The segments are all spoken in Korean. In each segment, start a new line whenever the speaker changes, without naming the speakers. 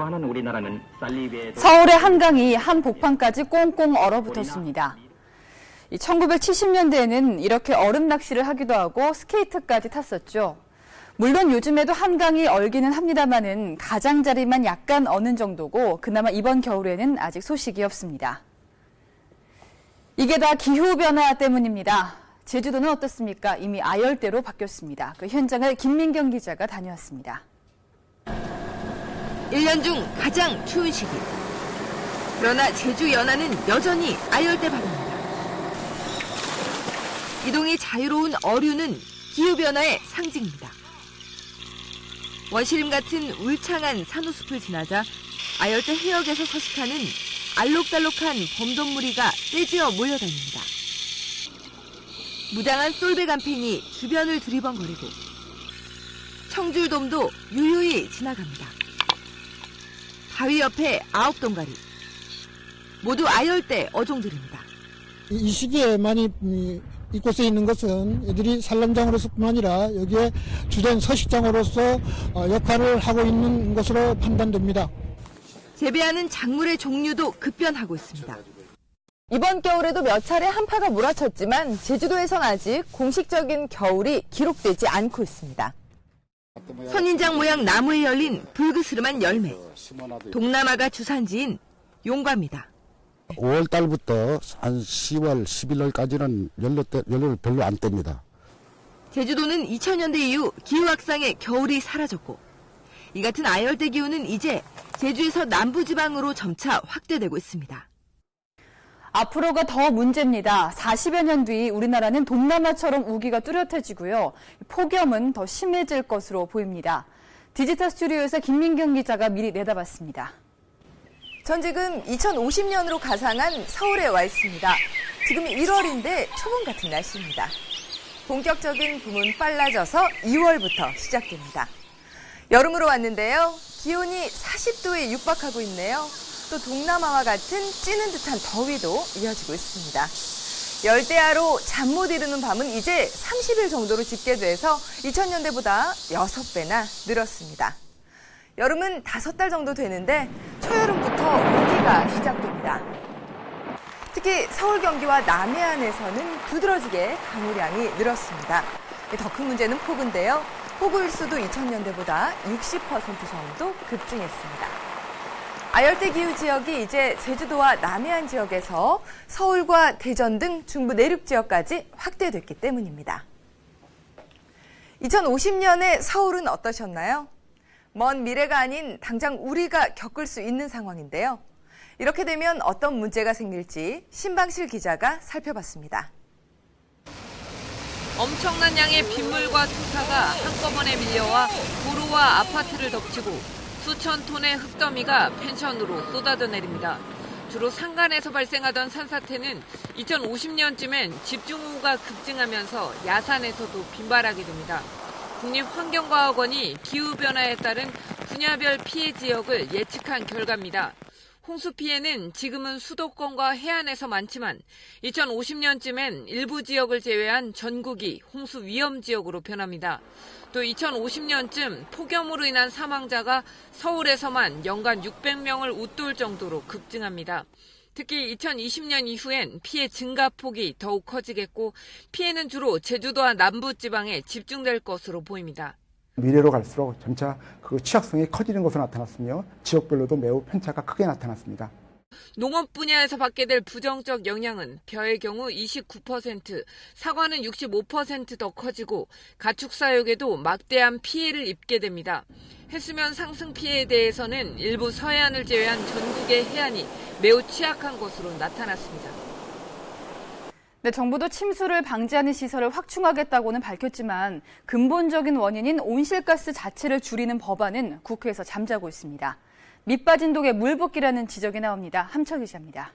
좋아하는 우리나라는 쌀리 외에도
서울의 한강이 한복판까지 꽁꽁 얼어붙었습니다. 1970년대에는 이렇게 얼음 낚시를 하기도 하고 스케이트까지 탔었죠. 물론 요즘에도 한강이 얼기는 합니다만은 가장자리만 약간 어는 정도고 그나마 이번 겨울에는 아직 소식이 없습니다. 이게 다 기후변화 때문입니다. 제주도는 어떻습니까? 이미 아열대로 바뀌었습니다. 그 현장을 김민경 기자가 다녀왔습니다.
1년 중 가장 추운 시기. 그러나 제주 연안은 여전히 아열대 바다입니다. 이동이 자유로운 어류는 기후변화의 상징입니다. 원시림 같은 울창한 산호숲을 지나자 아열대 해역에서 서식하는 알록달록한 범돔무리가 떼지어 몰려다닙니다. 무장한 솔배 간팽이 주변을 두리번거리고 청줄돔도 유유히 지나갑니다. 바위 옆에 9동가리. 모두 아열대 어종들입니다.
이 시기에 많이 이곳에 있는 것은 이들이 산란장으로서뿐만 아니라 여기에 주된 서식장으로서 역할을 하고 있는 것으로 판단됩니다.
재배하는 작물의 종류도 급변하고 있습니다.
이번 겨울에도 몇 차례 한파가 몰아쳤지만 제주도에선 아직 공식적인 겨울이 기록되지 않고 있습니다.
선인장 모양 나무에 열린 불그스름한 열매. 동남아가 주산지인 용과입니다.
5월 달부터 한 10월, 11월까지는 연료를 별로 안 뗍니다.
제주도는 2000년대 이후 기후악상의 겨울이 사라졌고 이 같은 아열대 기후는 이제 제주에서 남부지방으로 점차 확대되고 있습니다.
앞으로가 더 문제입니다. 40여 년 뒤 우리나라는 동남아처럼 우기가 뚜렷해지고요. 폭염은 더 심해질 것으로 보입니다. 디지털 스튜디오에서 김민경 기자가 미리 내다봤습니다.
전 지금 2050년으로 가상한 서울에 와 있습니다. 지금 1월인데 초봄 같은 날씨입니다. 본격적인 봄은 빨라져서 2월부터 시작됩니다. 여름으로 왔는데요. 기온이 40도에 육박하고 있네요. 또 동남아와 같은 찌는 듯한 더위도 이어지고 있습니다. 열대야로 잠 못 이루는 밤은 이제 30일 정도로 집계돼서 2000년대보다 6배나 늘었습니다. 여름은 5달 정도 되는데 초여름부터 우기가 시작됩니다. 특히 서울, 경기와 남해안에서는 두드러지게 강우량이 늘었습니다. 더 큰 문제는 폭우인데요. 폭우 일수도 2000년대보다 60% 정도 급증했습니다. 아열대 기후 지역이 이제 제주도와 남해안 지역에서 서울과 대전 등 중부 내륙 지역까지 확대됐기 때문입니다. 2050년에 서울은 어떠셨나요? 먼 미래가 아닌 당장 우리가 겪을 수 있는 상황인데요. 이렇게 되면 어떤 문제가 생길지 신방실 기자가 살펴봤습니다.
엄청난 양의 빗물과 토사가 한꺼번에 밀려와 도로와 아파트를 덮치고 수천 톤의 흙더미가 펜션으로 쏟아져 내립니다. 주로 산간에서 발생하던 산사태는 2050년쯤엔 집중호우가 급증하면서 야산에서도 빈발하게 됩니다. 국립환경과학원이 기후변화에 따른 분야별 피해 지역을 예측한 결과입니다. 홍수 피해는 지금은 수도권과 해안에서 많지만 2050년쯤엔 일부 지역을 제외한 전국이 홍수 위험 지역으로 변합니다. 또 2050년쯤 폭염으로 인한 사망자가 서울에서만 연간 600명을 웃돌 정도로 급증합니다. 특히 2020년 이후엔 피해 증가폭이 더욱 커지겠고 피해는 주로 제주도와 남부지방에 집중될 것으로 보입니다.
미래로 갈수록 점차 그 취약성이 커지는 것으로 나타났으며 지역별로도 매우 편차가 크게 나타났습니다.
농업 분야에서 받게 될 부정적 영향은 벼의 경우 29%, 사과는 65% 더 커지고 가축 사육에도 막대한 피해를 입게 됩니다. 해수면 상승 피해에 대해서는 일부 서해안을 제외한 전국의 해안이 매우 취약한 것으로 나타났습니다.
네, 정부도 침수를 방지하는 시설을 확충하겠다고는 밝혔지만 근본적인 원인인 온실가스 자체를 줄이는 법안은 국회에서 잠자고 있습니다. 밑빠진 독에 물 붓기라는 지적이 나옵니다. 함철 기자입니다.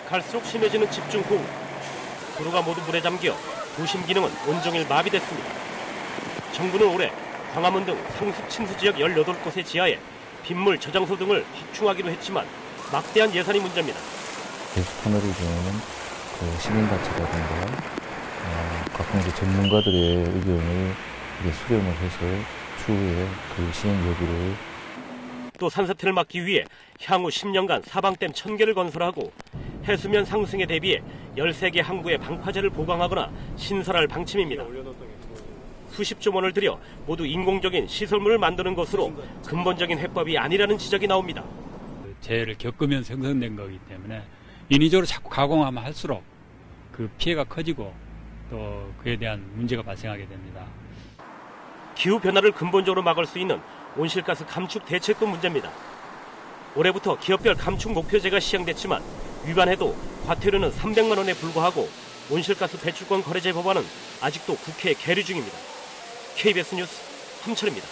갈수록 심해지는 집중호우. 도로가 모두 물에 잠겨 도심 기능은 온종일 마비됐습니다. 정부는 올해 광화문 등 상습 침수 지역 18곳의 지하에 빗물 저장소 등을 확충하기로 했지만 막대한 예산이 문제입니다.
게시판으로 주는 그 시민단체라든가 각종 전문가들의 의견을 수렴을 해서 추후에 그 시행 여부를
또 산사태를 막기 위해 향후 10년간 사방댐 1000개를 건설하고 해수면 상승에 대비해 13개 항구의 방파제를 보강하거나 신설할 방침입니다. 수십조 원을 들여 모두 인공적인 시설물을 만드는 것으로 근본적인 해법이 아니라는 지적이 나옵니다.
재해를 겪으면서 형성된 거기 때문에 인위적으로 자꾸 가공하면 할수록 그 피해가 커지고 또 그에 대한 문제가 발생하게 됩니다.
기후변화를 근본적으로 막을 수 있는 온실가스 감축 대책도 문제입니다. 올해부터 기업별 감축 목표제가 시행됐지만 위반해도 과태료는 300만 원에 불과하고 온실가스 배출권 거래제 법안은 아직도 국회에 계류 중입니다. KBS 뉴스 함철입니다.